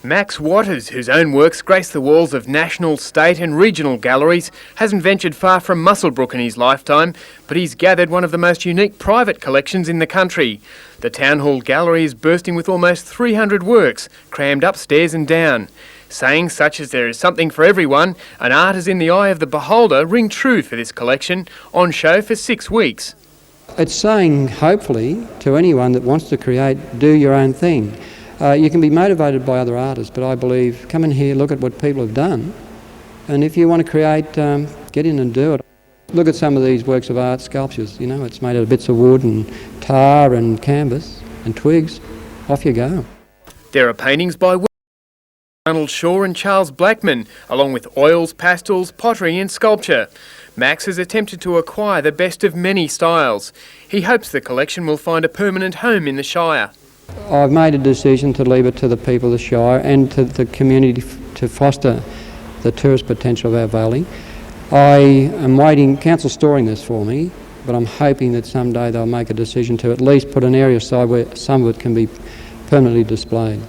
Max Watters, whose own works grace the walls of national, state and regional galleries, hasn't ventured far from Muswellbrook in his lifetime, but he's gathered one of the most unique private collections in the country. The Town Hall Gallery is bursting with almost 300 works, crammed upstairs and down. Sayings such as there is something for everyone and art is in the eye of the beholder ring true for this collection, on show for 6 weeks. It's saying, hopefully, to anyone that wants to create, do your own thing. You can be motivated by other artists, but I believe, come in here, look at what people have done, and if you want to create, get in and do it. Look at some of these works of art, sculptures, you know, it's made out of bits of wood and tar and canvas and twigs. Off you go. There are paintings by Arnold Shaw and Charles Blackman, along with oils, pastels, pottery and sculpture. Max has attempted to acquire the best of many styles. He hopes the collection will find a permanent home in the Shire. I've made a decision to leave it to the people of the Shire and to the community to foster the tourist potential of our valley. I am waiting, council's storing this for me, but I'm hoping that someday they'll make a decision to at least put an area aside where some of it can be permanently displayed.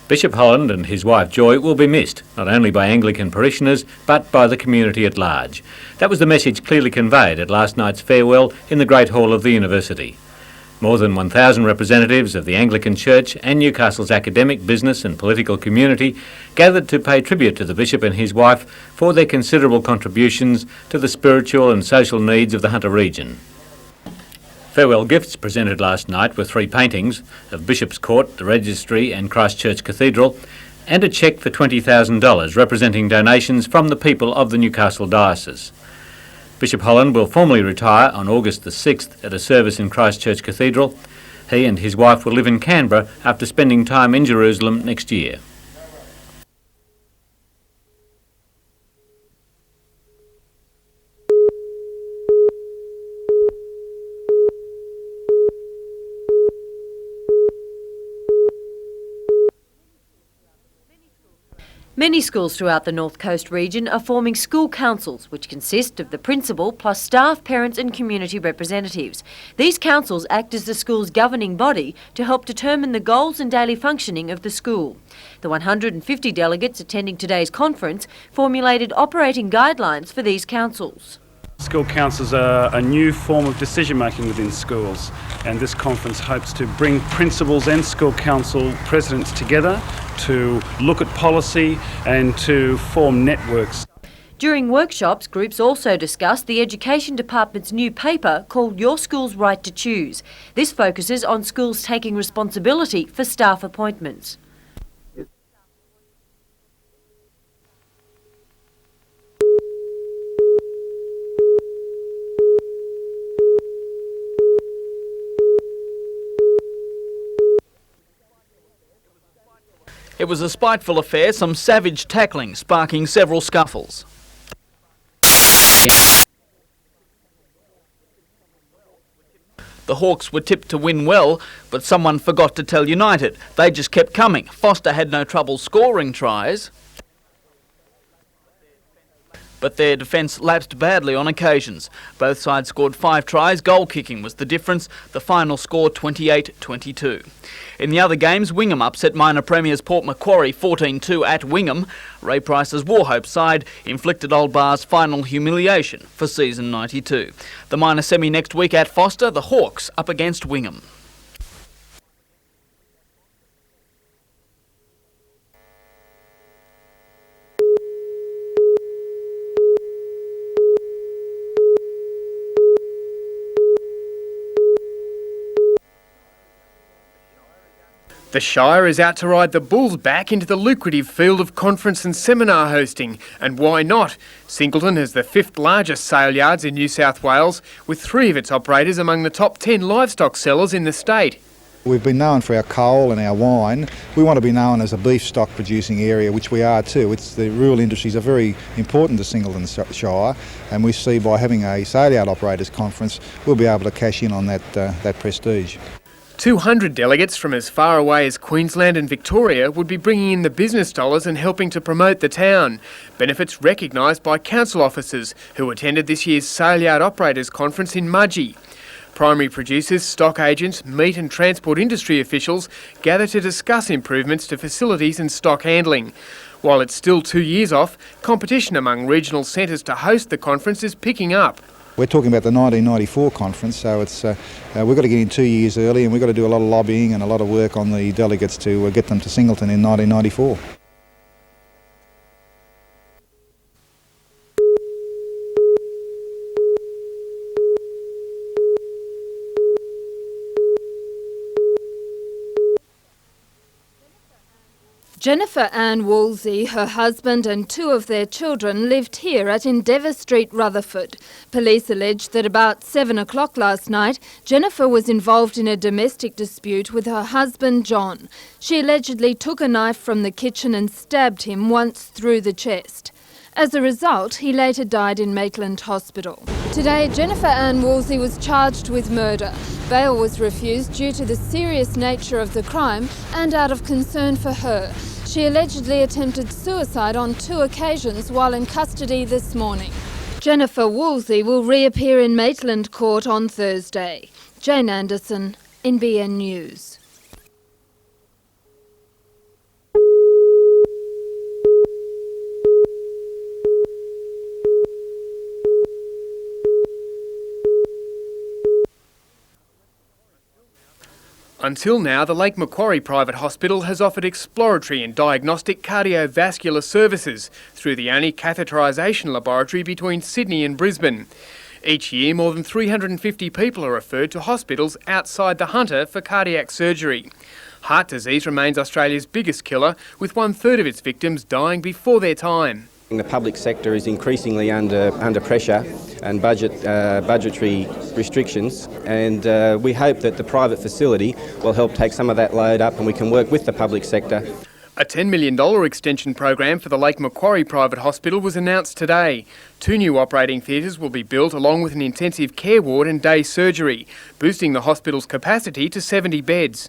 Bishop Holland and his wife Joy will be missed, not only by Anglican parishioners, but by the community at large. That was the message clearly conveyed at last night's farewell in the Great Hall of the University. More than 1,000 representatives of the Anglican Church and Newcastle's academic, business and political community gathered to pay tribute to the Bishop and his wife for their considerable contributions to the spiritual and social needs of the Hunter region. Farewell gifts presented last night were 3 paintings of Bishop's Court, the Registry and Christchurch Cathedral, and a cheque for $20,000 representing donations from the people of the Newcastle Diocese. Bishop Holland will formally retire on August the 6th at a service in Christchurch Cathedral. He and his wife will live in Canberra after spending time in Jerusalem next year. Many schools throughout the North Coast region are forming school councils, which consist of the principal plus staff, parents and community representatives. These councils act as the school's governing body to help determine the goals and daily functioning of the school. The 150 delegates attending today's conference formulated operating guidelines for these councils. School councils are a new form of decision making within schools, and this conference hopes to bring principals and school council presidents together to look at policy and to form networks. During workshops, groups also discussed the Education Department's new paper called Your School's Right to Choose. This focuses on schools taking responsibility for staff appointments. It was a spiteful affair, some savage tackling sparking several scuffles. The Hawks were tipped to win well, but someone forgot to tell United. They just kept coming. Foster had no trouble scoring tries, but their defence lapsed badly on occasions. Both sides scored 5 tries, goal kicking was the difference, the final score 28-22. In the other games, Wingham upset minor premiers Port Macquarie 14-2 at Wingham. Ray Price's Warhope side inflicted Old Bar's final humiliation for season 92. The minor semi next week at Foster, the Hawks up against Wingham. The Shire is out to ride the bulls back into the lucrative field of conference and seminar hosting, and why not? Singleton has the 5th largest sale yards in New South Wales, with 3 of its operators among the top 10 livestock sellers in the state. We've been known for our coal and our wine. We want to be known as a beef stock producing area, which we are too. The rural industries are very important to Singleton Shire, and we see by having a sale yard operators conference, we'll be able to cash in on that prestige. 200 delegates from as far away as Queensland and Victoria would be bringing in the business dollars and helping to promote the town. Benefits recognised by council officers who attended this year's Sale Yard Operators Conference in Mudgee. Primary producers, stock agents, meat and transport industry officials gather to discuss improvements to facilities and stock handling. While it's still 2 years off, competition among regional centres to host the conference is picking up. We're talking about the 1994 conference, so it's we've got to get in 2 years early, and we've got to do a lot of lobbying and a lot of work on the delegates to get them to Singleton in 1994. Jennifer Ann Woolsey, her husband and 2 of their children lived here at Endeavour Street, Rutherford. Police alleged that about 7 o'clock last night, Jennifer was involved in a domestic dispute with her husband John. She allegedly took a knife from the kitchen and stabbed him once through the chest. As a result, he later died in Maitland Hospital. Today, Jennifer Ann Woolsey was charged with murder. Bail was refused due to the serious nature of the crime and out of concern for her. She allegedly attempted suicide on 2 occasions while in custody this morning. Jennifer Woolsey will reappear in Maitland Court on Thursday. Jane Anderson, NBN News. Until now, the Lake Macquarie Private Hospital has offered exploratory and diagnostic cardiovascular services through the only catheterisation laboratory between Sydney and Brisbane. Each year, more than 350 people are referred to hospitals outside the Hunter for cardiac surgery. Heart disease remains Australia's biggest killer, with 1/3 of its victims dying before their time. The public sector is increasingly under pressure and budgetary restrictions, and we hope that the private facility will help take some of that load up and we can work with the public sector. A $10 million extension program for the Lake Macquarie Private Hospital was announced today. 2 new operating theatres will be built along with an intensive care ward and day surgery, boosting the hospital's capacity to 70 beds.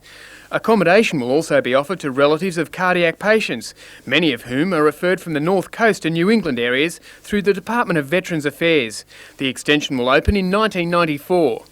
Accommodation will also be offered to relatives of cardiac patients, many of whom are referred from the North Coast and New England areas through the Department of Veterans Affairs. The extension will open in 1994.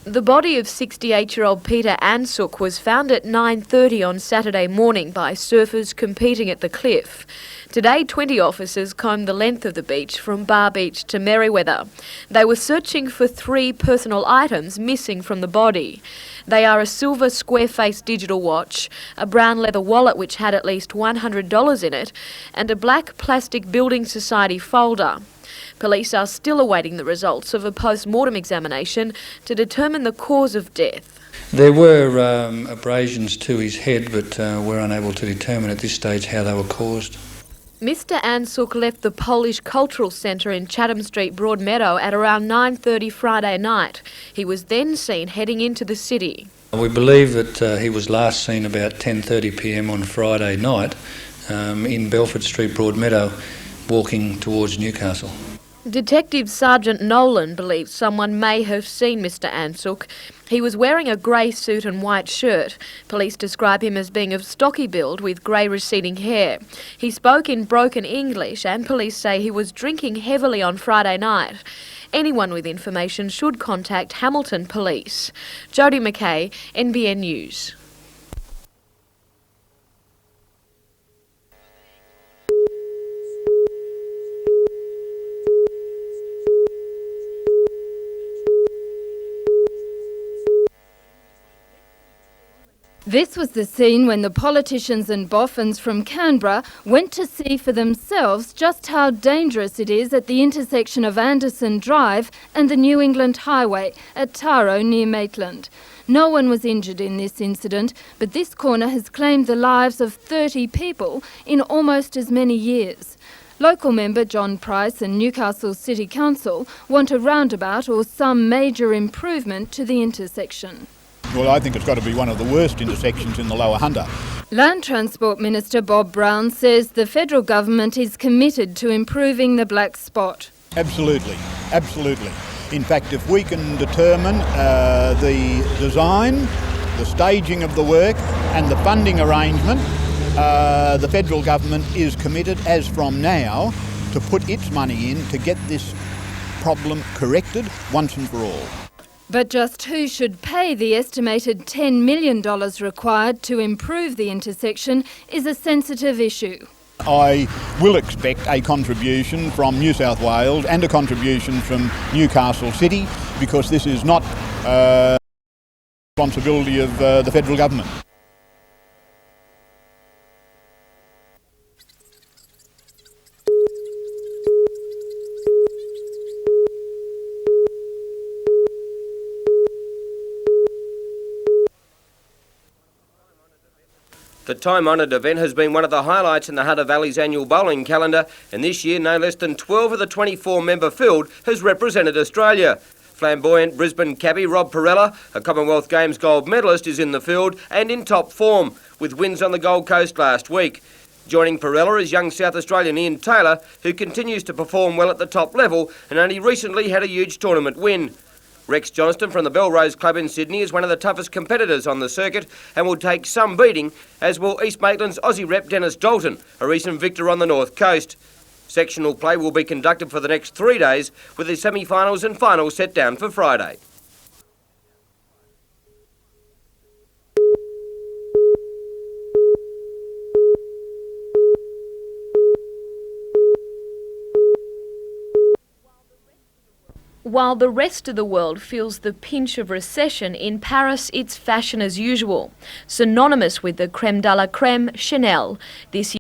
The body of 68-year-old Peter Ansook was found at 9:30 on Saturday morning by surfers competing at the cliff. Today, 20 officers combed the length of the beach from Bar Beach to Merriweather. They were searching for 3 personal items missing from the body. They are a silver square-faced digital watch, a brown leather wallet which had at least $100 in it, and a black plastic Building Society folder. Police are still awaiting the results of a post-mortem examination to determine the cause of death. There were abrasions to his head, but we're unable to determine at this stage how they were caused. Mr Ansook left the Polish Cultural Centre in Chatham Street, Broadmeadow at around 9:30 Friday night. He was then seen heading into the city. We believe that he was last seen about 10:30 p.m. on Friday night in Belford Street, Broadmeadow, walking towards Newcastle. Detective Sergeant Nolan believes someone may have seen Mr Ansook. He was wearing a grey suit and white shirt. Police describe him as being of stocky build with grey receding hair. He spoke in broken English and police say he was drinking heavily on Friday night. Anyone with information should contact Hamilton Police. Jodie McKay, NBN News. This was the scene when the politicians and boffins from Canberra went to see for themselves just how dangerous it is at the intersection of Anderson Drive and the New England Highway at Taro near Maitland. No one was injured in this incident, but this corner has claimed the lives of 30 people in almost as many years. Local member John Price and Newcastle City Council want a roundabout or some major improvement to the intersection. Well, I think it's got to be one of the worst intersections in the Lower Hunter. Land Transport Minister Bob Brown says the federal government is committed to improving the black spot. Absolutely, absolutely. In fact, if we can determine the design, the staging of the work and the funding arrangement, the federal government is committed, as from now, to put its money in to get this problem corrected once and for all. But just who should pay the estimated $10 million required to improve the intersection is a sensitive issue. I will expect a contribution from New South Wales and a contribution from Newcastle City, because this is not responsibility of the federal government. The time-honoured event has been one of the highlights in the Hunter Valley's annual bowling calendar, and this year no less than 12 of the 24-member field has represented Australia. Flamboyant Brisbane cabbie Rob Perella, a Commonwealth Games gold medalist, is in the field and in top form, with wins on the Gold Coast last week. Joining Perella is young South Australian Ian Taylor, who continues to perform well at the top level and only recently had a huge tournament win. Rex Johnston from the Belrose Club in Sydney is one of the toughest competitors on the circuit and will take some beating, as will East Maitland's Aussie rep Dennis Dalton, a recent victor on the North Coast. Sectional play will be conducted for the next 3 days, with the semi-finals and finals set down for Friday. While the rest of the world feels the pinch of recession, in Paris it's fashion as usual. Synonymous with the creme de la creme, Chanel, this year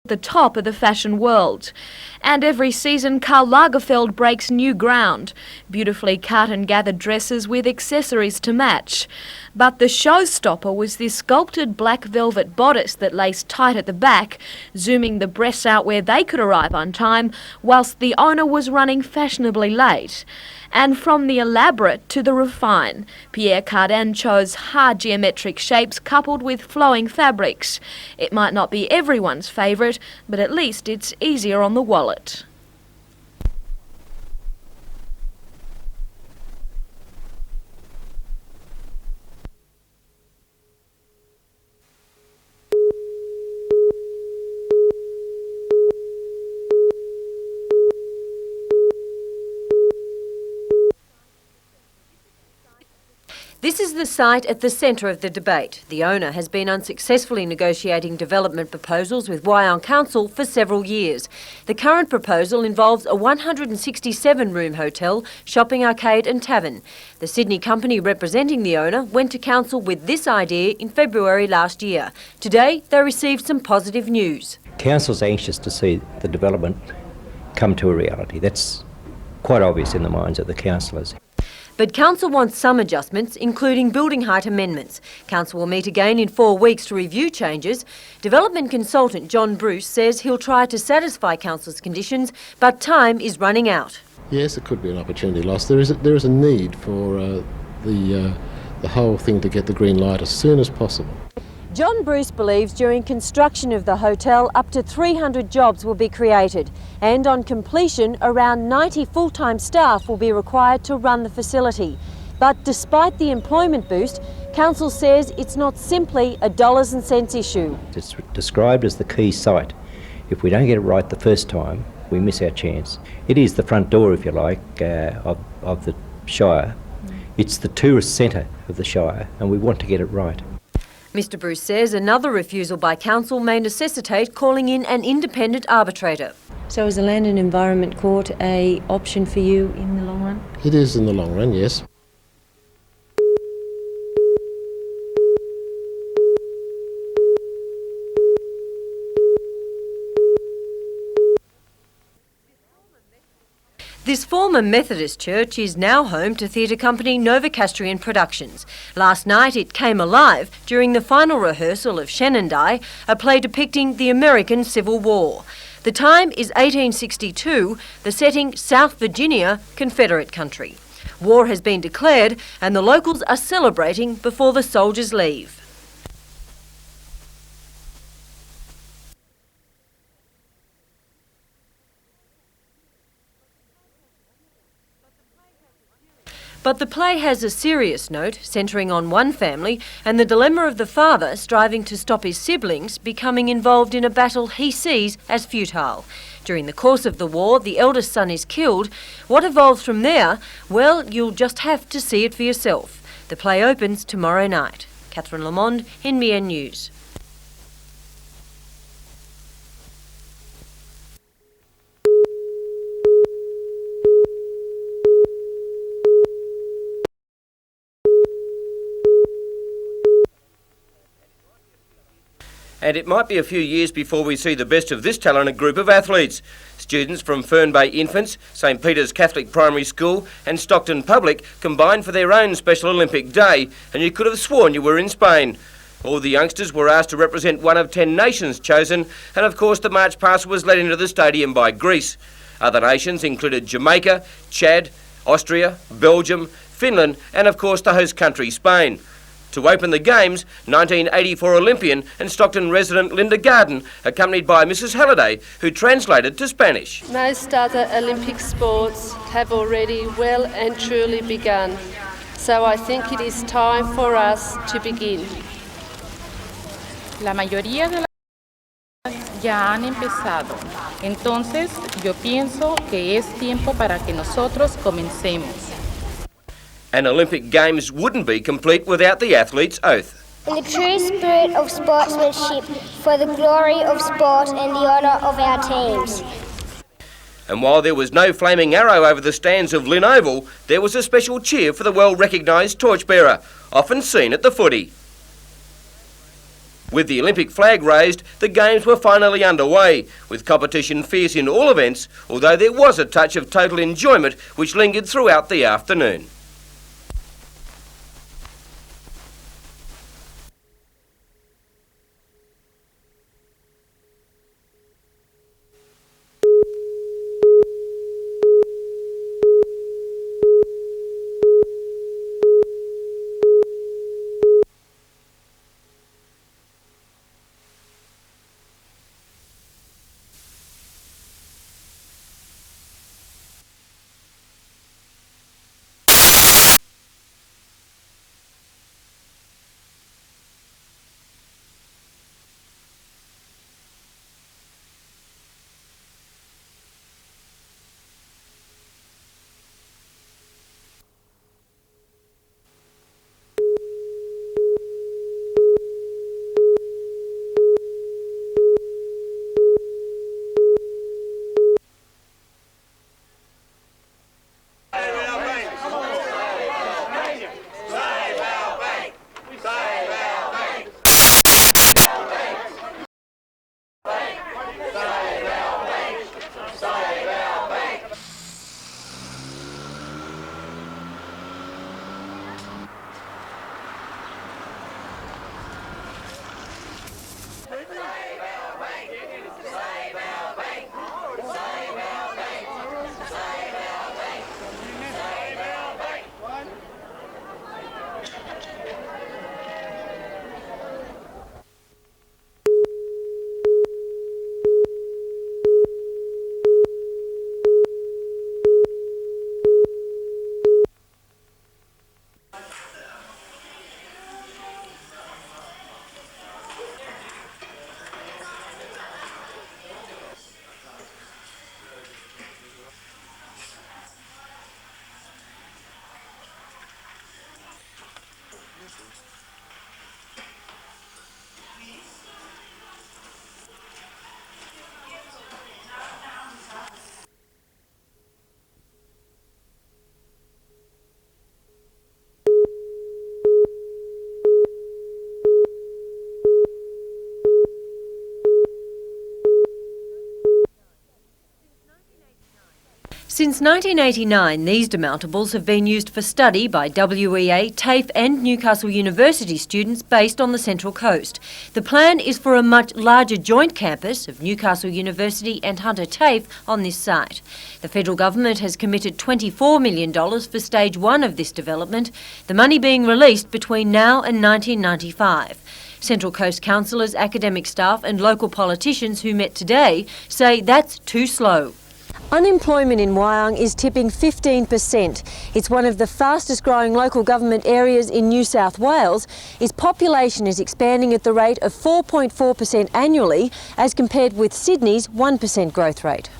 at the top of the fashion world. And every season Karl Lagerfeld breaks new ground, beautifully cut and gathered dresses with accessories to match. But the showstopper was this sculpted black velvet bodice that laced tight at the back, zooming the breasts out where they could arrive on time, whilst the owner was running fashionably late. And from the elaborate to the refine, Pierre Cardin chose hard geometric shapes coupled with flowing fabrics. It might not be everyone's favourite, but at least it's easier on the wallet. This is the site at the centre of the debate. The owner has been unsuccessfully negotiating development proposals with Wyong Council for several years. The current proposal involves a 167-room hotel, shopping arcade and tavern. The Sydney company representing the owner went to Council with this idea in February last year. Today, they received some positive news. Council's anxious to see the development come to a reality. That's quite obvious in the minds of the councillors. But Council wants some adjustments, including building height amendments. Council will meet again in 4 weeks to review changes. Development consultant John Bruce says he'll try to satisfy Council's conditions, but time is running out. Yes, it could be an opportunity loss. There is a need for the whole thing to get the green light as soon as possible. John Bruce believes during construction of the hotel up to 300 jobs will be created, and on completion around 90 full-time staff will be required to run the facility. But despite the employment boost, Council says it's not simply a dollars and cents issue. It's described as the key site. If we don't get it right the first time, we miss our chance. It is the front door, if you like, of the Shire. It's the tourist centre of the Shire, and we want to get it right. Mr Bruce says another refusal by Council may necessitate calling in an independent arbitrator. So is the Land and Environment Court an option for you in the long run? It is in the long run, yes. This former Methodist church is now home to theatre company Novocastrian Productions. Last night it came alive during the final rehearsal of Shenandoah, a play depicting the American Civil War. The time is 1862, the setting South Virginia, Confederate country. War has been declared and the locals are celebrating before the soldiers leave. But the play has a serious note, centring on one family and the dilemma of the father striving to stop his siblings becoming involved in a battle he sees as futile. During the course of the war, the eldest son is killed. What evolves from there? Well, you'll just have to see it for yourself. The play opens tomorrow night. Catherine Lamond, NBN News. And it might be a few years before we see the best of this talented group of athletes. Students from Fern Bay Infants, St Peter's Catholic Primary School and Stockton Public combined for their own Special Olympic Day, and you could have sworn you were in Spain. All the youngsters were asked to represent one of 10 nations chosen, and of course the march past was led into the stadium by Greece. Other nations included Jamaica, Chad, Austria, Belgium, Finland and of course the host country Spain. To open the Games, 1984 Olympian and Stockton resident Linda Garden, accompanied by Mrs Halliday, who translated to Spanish. Most other Olympic sports have already well and truly begun, so I think it is time for us to begin. La mayoría de las ya han empezado, entonces yo pienso que es tiempo para que nosotros comencemos. An Olympic Games wouldn't be complete without the athlete's oath. In the true spirit of sportsmanship, for the glory of sport and the honour of our teams. And while there was no flaming arrow over the stands of Lynn Oval, there was a special cheer for the well-recognised torchbearer, often seen at the footy. With the Olympic flag raised, the Games were finally underway, with competition fierce in all events, although there was a touch of total enjoyment which lingered throughout the afternoon. Since 1989, these demountables have been used for study by WEA, TAFE and Newcastle University students based on the Central Coast. The plan is for a much larger joint campus of Newcastle University and Hunter TAFE on this site. The federal government has committed $24 million for stage 1 of this development, the money being released between now and 1995. Central Coast councillors, academic staff and local politicians who met today say that's too slow. Unemployment in Wyong is tipping 15%. It's one of the fastest growing local government areas in New South Wales. Its population is expanding at the rate of 4.4% annually as compared with Sydney's 1% growth rate.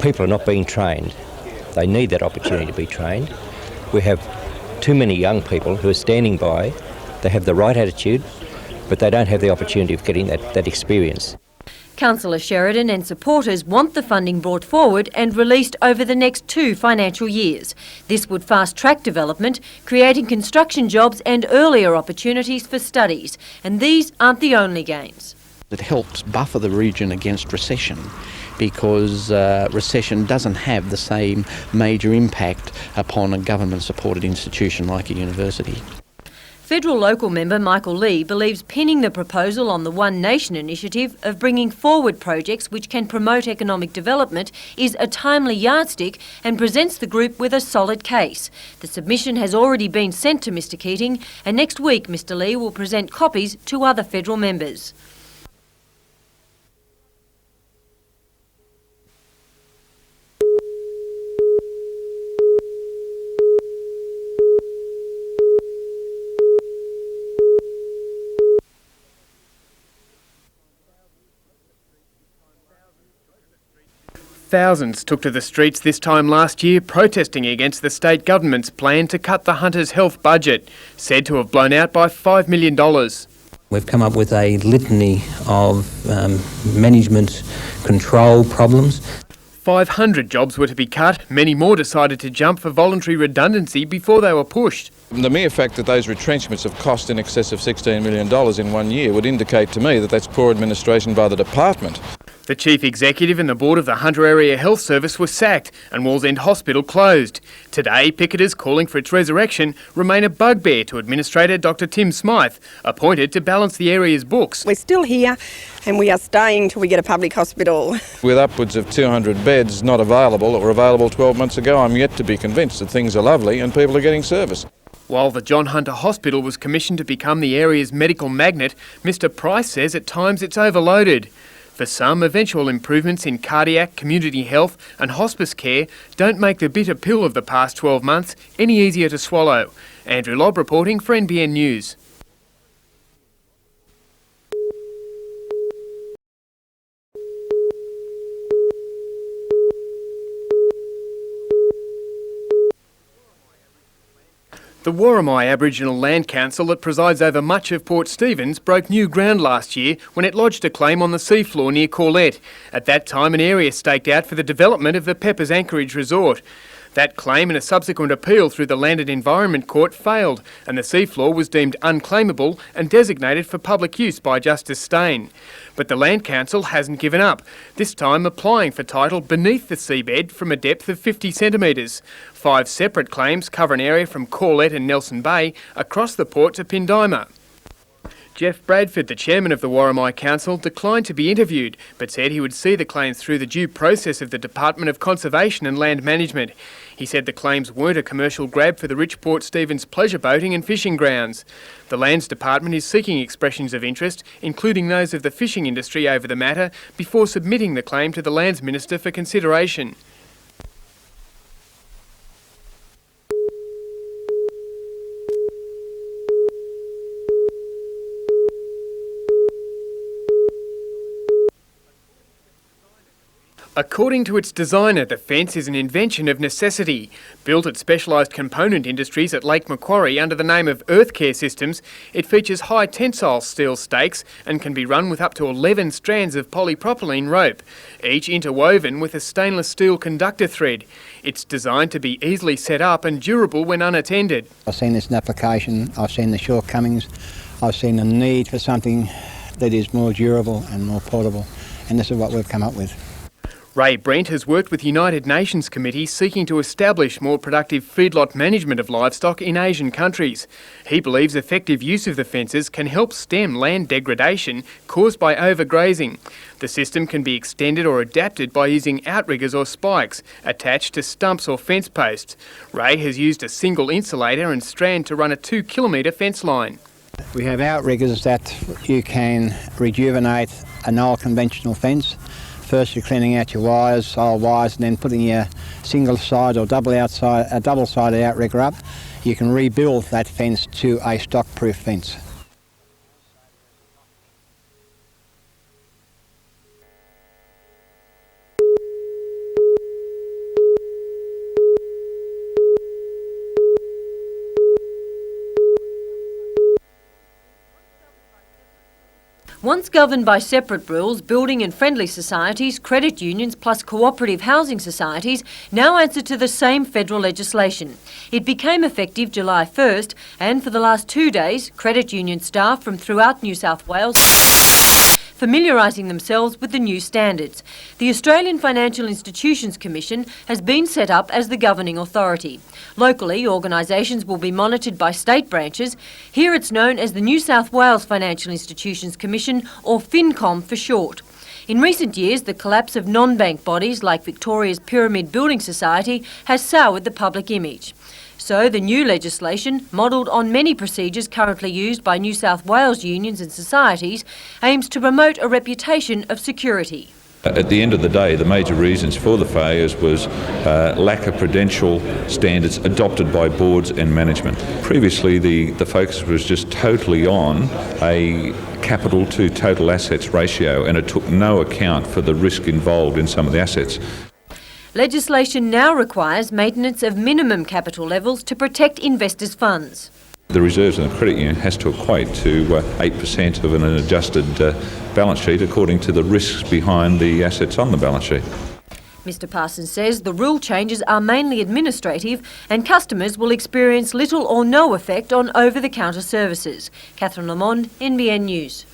People are not being trained. They need that opportunity to be trained. We have too many young people who are standing by. They have the right attitude, but they don't have the opportunity of getting that experience. Councillor Sheridan and supporters want the funding brought forward and released over the next 2 financial years. This would fast-track development, creating construction jobs and earlier opportunities for studies. And these aren't the only gains. It helps buffer the region against recession because recession doesn't have the same major impact upon a government-supported institution like a university. Federal local member Michael Lee believes pinning the proposal on the One Nation initiative of bringing forward projects which can promote economic development is a timely yardstick and presents the group with a solid case. The submission has already been sent to Mr Keating, and next week Mr Lee will present copies to other federal members. Thousands took to the streets this time last year protesting against the state government's plan to cut the Hunters' health budget, said to have blown out by $5 million. We've come up with a litany of management control problems. 500 jobs were to be cut. Many more decided to jump for voluntary redundancy before they were pushed. The mere fact that those retrenchments have cost in excess of $16 million in 1 year would indicate to me that that's poor administration by the department. The chief executive and the board of the Hunter Area Health Service were sacked and Wallsend Hospital closed. Today, picketers calling for its resurrection remain a bugbear to Administrator Dr Tim Smythe, appointed to balance the area's books. We're still here and we are staying till we get a public hospital. With upwards of 200 beds not available that were available 12 months ago, I'm yet to be convinced that things are lovely and people are getting service. While the John Hunter Hospital was commissioned to become the area's medical magnet, Mr Price says at times it's overloaded. For some, eventual improvements in cardiac, community health and hospice care don't make the bitter pill of the past 12 months any easier to swallow. Andrew Lobb reporting for NBN News. The Worimi Aboriginal Land Council that presides over much of Port Stephens broke new ground last year when it lodged a claim on the seafloor near Corlett. At that time, an area staked out for the development of the Peppers Anchorage Resort. That claim and a subsequent appeal through the Landed Environment Court failed, and the seafloor was deemed unclaimable and designated for public use by Justice Stain. But the Land Council hasn't given up, this time applying for title beneath the seabed from a depth of 50 centimetres. 5 separate claims cover an area from Corlett and Nelson Bay across the port to Pindima. Jeff Bradford, the chairman of the Worimi Council, declined to be interviewed, but said he would see the claims through the due process of the Department of Conservation and Land Management. He said the claims weren't a commercial grab for the rich Port Stephens pleasure boating and fishing grounds. The Lands Department is seeking expressions of interest, including those of the fishing industry over the matter, before submitting the claim to the Lands Minister for consideration. According to its designer, the fence is an invention of necessity. Built at specialised component industries at Lake Macquarie under the name of Earthcare Systems, it features high tensile steel stakes and can be run with up to 11 strands of polypropylene rope, each interwoven with a stainless steel conductor thread. It's designed to be easily set up and durable when unattended. I've seen this in application, I've seen the shortcomings, I've seen the need for something that is more durable and more portable, and this is what we've come up with. Ray Brent has worked with United Nations committees seeking to establish more productive feedlot management of livestock in Asian countries. He believes effective use of the fences can help stem land degradation caused by overgrazing. The system can be extended or adapted by using outriggers or spikes attached to stumps or fence posts. Ray has used a single insulator and strand to run a 2-kilometre fence line. We have outriggers that you can rejuvenate an old conventional fence. First you're cleaning out your wires, old wires, and then putting your single side or double-sided outrigger up. You can rebuild that fence to a stock-proof fence. Once governed by separate rules, building and friendly societies, credit unions plus cooperative housing societies now answer to the same federal legislation. It became effective July 1st, and for the last 2 days, credit union staff from throughout New South Wales familiarising themselves with the new standards. The Australian Financial Institutions Commission has been set up as the governing authority. Locally, organisations will be monitored by state branches. Here it's known as the New South Wales Financial Institutions Commission, or FinCom for short. In recent years, the collapse of non-bank bodies like Victoria's Pyramid Building Society has soured the public image. So the new legislation, modelled on many procedures currently used by New South Wales unions and societies, aims to promote a reputation of security. At the end of the day, the major reasons for the failures was lack of prudential standards adopted by boards and management. Previously, the focus was just totally on a capital to total assets ratio, and it took no account for the risk involved in some of the assets. Legislation now requires maintenance of minimum capital levels to protect investors' funds. The reserves in the credit union has to equate to 8% of an adjusted balance sheet according to the risks behind the assets on the balance sheet. Mr Parsons says the rule changes are mainly administrative and customers will experience little or no effect on over-the-counter services. Catherine Lamond, NBN News.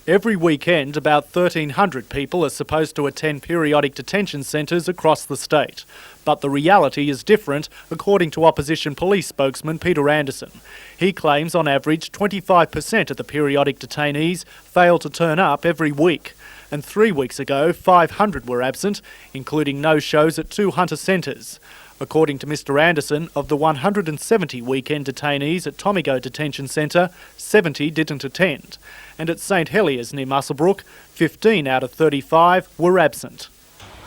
Every weekend, about 1,300 people are supposed to attend periodic detention centres across the state. But the reality is different, according to opposition police spokesman Peter Anderson. He claims on average 25% of the periodic detainees fail to turn up every week. And 3 weeks ago, 500 were absent, including no-shows at 2 Hunter centres. According to Mr Anderson, of the 170 weekend detainees at Tomigo Detention Centre, 70 didn't attend. And at St Heliers near Muswellbrook, 15 out of 35 were absent.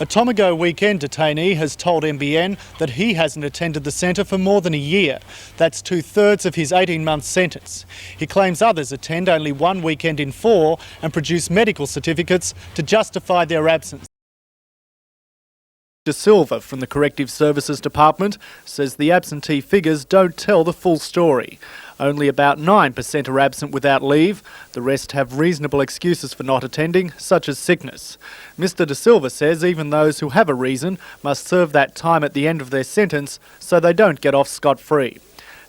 A Tomigo weekend detainee has told NBN that he hasn't attended the centre for more than a year. That's 2/3 of his 18-month sentence. He claims others attend only 1 weekend in 4 and produce medical certificates to justify their absence. De Silva from the Corrective Services Department says the absentee figures don't tell the full story. Only about 9% are absent without leave. The rest have reasonable excuses for not attending, such as sickness. Mr De Silva says even those who have a reason must serve that time at the end of their sentence so they don't get off scot-free.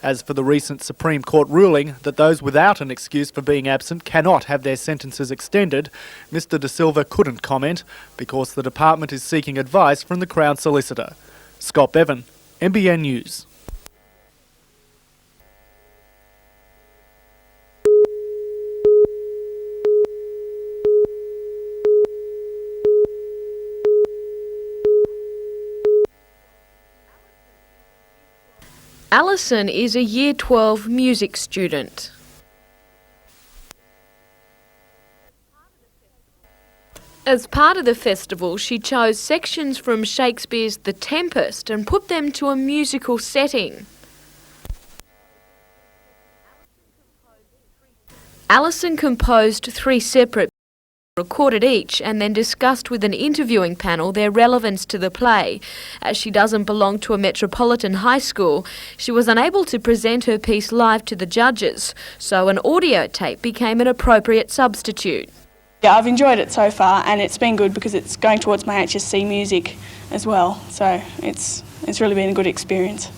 As for the recent Supreme Court ruling that those without an excuse for being absent cannot have their sentences extended, Mr De Silva couldn't comment because the department is seeking advice from the Crown Solicitor. Scott Bevan, NBN News. Alison is a Year 12 music student. As part of the festival, she chose sections from Shakespeare's The Tempest and put them to a musical setting. Alison composed 3 separate recorded each and then discussed with an interviewing panel their relevance to the play. As she doesn't belong to a metropolitan high school, she was unable to present her piece live to the judges, so an audio tape became an appropriate substitute. Yeah, I've enjoyed it so far, and it's been good because it's going towards my HSC music as well, so it's really been a good experience.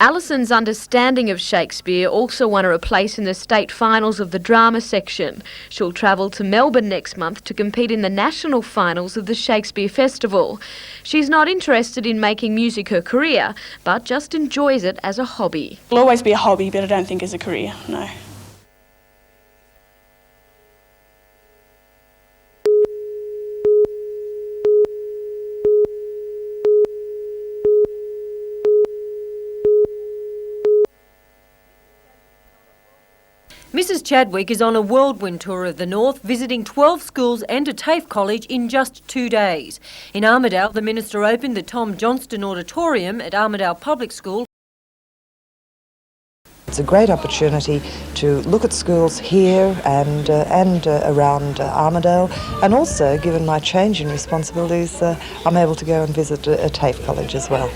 Alison's understanding of Shakespeare also won her a place in the state finals of the drama section. She'll travel to Melbourne next month to compete in the national finals of the Shakespeare Festival. She's not interested in making music her career, but just enjoys it as a hobby. It'll always be a hobby, but I don't think as a career, no. Mrs Chadwick is on a whirlwind tour of the north, visiting 12 schools and a TAFE college in just 2 days. In Armidale, the Minister opened the Tom Johnston Auditorium at Armidale Public School. It's a great opportunity to look at schools here and around Armidale, and also, given my change in responsibilities, I'm able to go and visit a TAFE college as well.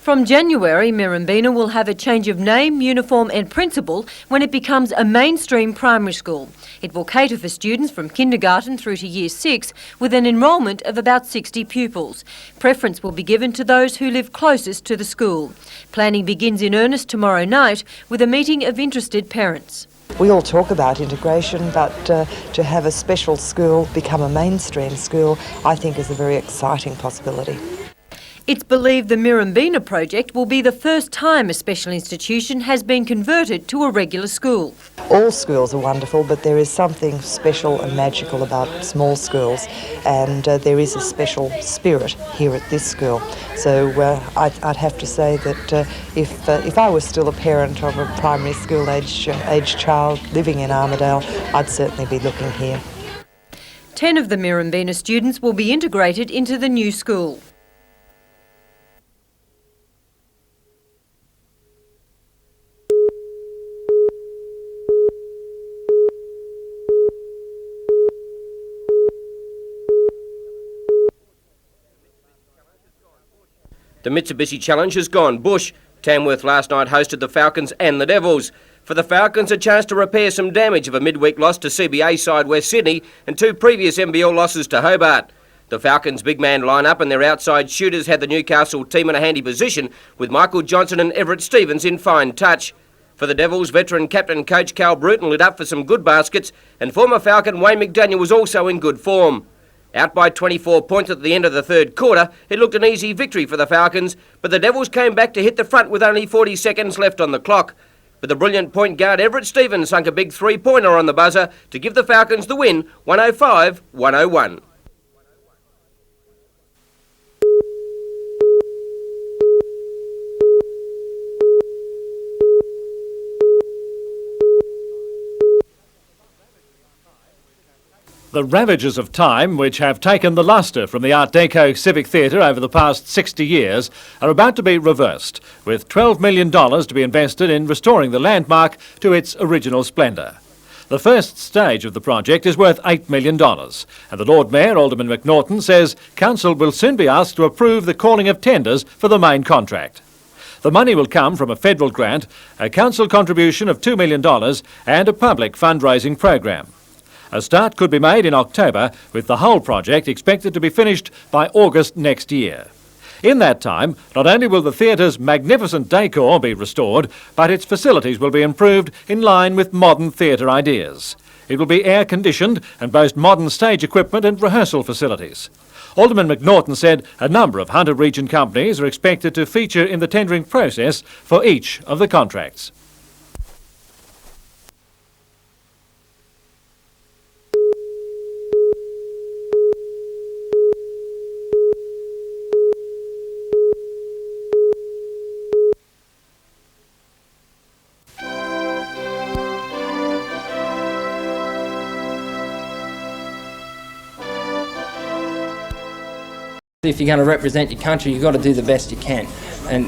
From January, Mirrabina will have a change of name, uniform and principal when it becomes a mainstream primary school. It will cater for students from kindergarten through to year 6 with an enrolment of about 60 pupils. Preference will be given to those who live closest to the school. Planning begins in earnest tomorrow night with a meeting of interested parents. We all talk about integration, but to have a special school become a mainstream school, I think is a very exciting possibility. It's believed the Mirrabina project will be the first time a special institution has been converted to a regular school. All schools are wonderful, but there is something special and magical about small schools, and there is a special spirit here at this school. So I'd have to say that if I was still a parent of a primary school age child living in Armidale, I'd certainly be looking here. 10 of the Mirrabina students will be integrated into the new school. The Mitsubishi Challenge has gone bush. Tamworth last night hosted the Falcons and the Devils. For the Falcons, a chance to repair some damage of a midweek loss to CBA side West Sydney and 2 previous NBL losses to Hobart. The Falcons' big man line-up and their outside shooters had the Newcastle team in a handy position, with Michael Johnson and Everett Stevens in fine touch. For the Devils, veteran captain coach Cal Bruton lit up for some good baskets, and former Falcon Wayne McDaniel was also in good form. Out by 24 points at the end of the third quarter, it looked an easy victory for the Falcons, but the Devils came back to hit the front with only 40 seconds left on the clock. But the brilliant point guard Everett Stevens sunk a big three-pointer on the buzzer to give the Falcons the win, 105-101. The ravages of time, which have taken the lustre from the Art Deco Civic Theatre over the past 60 years, are about to be reversed, with $12 million to be invested in restoring the landmark to its original splendour. The first stage of the project is worth $8 million, and the Lord Mayor, Alderman McNaughton, says Council will soon be asked to approve the calling of tenders for the main contract. The money will come from a federal grant, a council contribution of $2 million and a public fundraising program. A start could be made in October, with the whole project expected to be finished by August next year. In that time, not only will the theatre's magnificent decor be restored, but its facilities will be improved in line with modern theatre ideas. It will be air-conditioned and boast modern stage equipment and rehearsal facilities. Alderman McNaughton said a number of Hunter Region companies are expected to feature in the tendering process for each of the contracts. If you're going to represent your country, you've got to do the best you can. And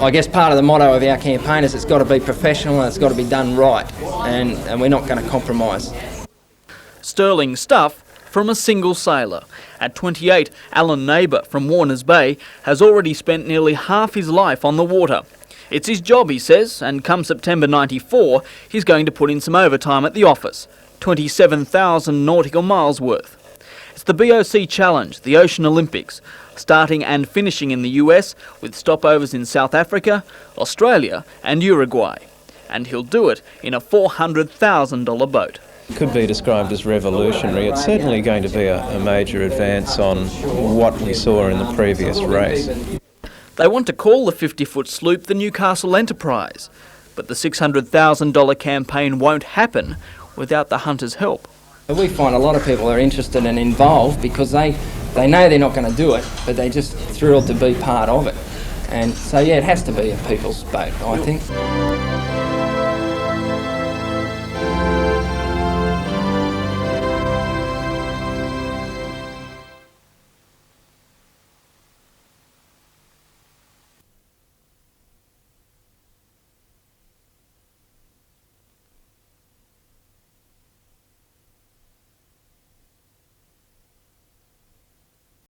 I guess part of the motto of our campaign is it's got to be professional and it's got to be done right. And we're not going to compromise. Sterling stuff from a single sailor. At 28, Alan Neighbour from Warners Bay has already spent nearly half his life on the water. It's his job, he says, and come September '94, he's going to put in some overtime at the office. 27,000 nautical miles worth. It's the BOC Challenge, the Ocean Olympics, starting and finishing in the US with stopovers in South Africa, Australia and Uruguay. And he'll do it in a $400,000 boat. Could be described as revolutionary. It's certainly going to be a major advance on what we saw in the previous race. They want to call the 50-foot sloop the Newcastle Enterprise, but the $600,000 campaign won't happen without the hunters' help. We find a lot of people are interested and involved because they know they're not going to do it, but they're just thrilled to be part of it. And so, yeah, it has to be a people's boat, I think.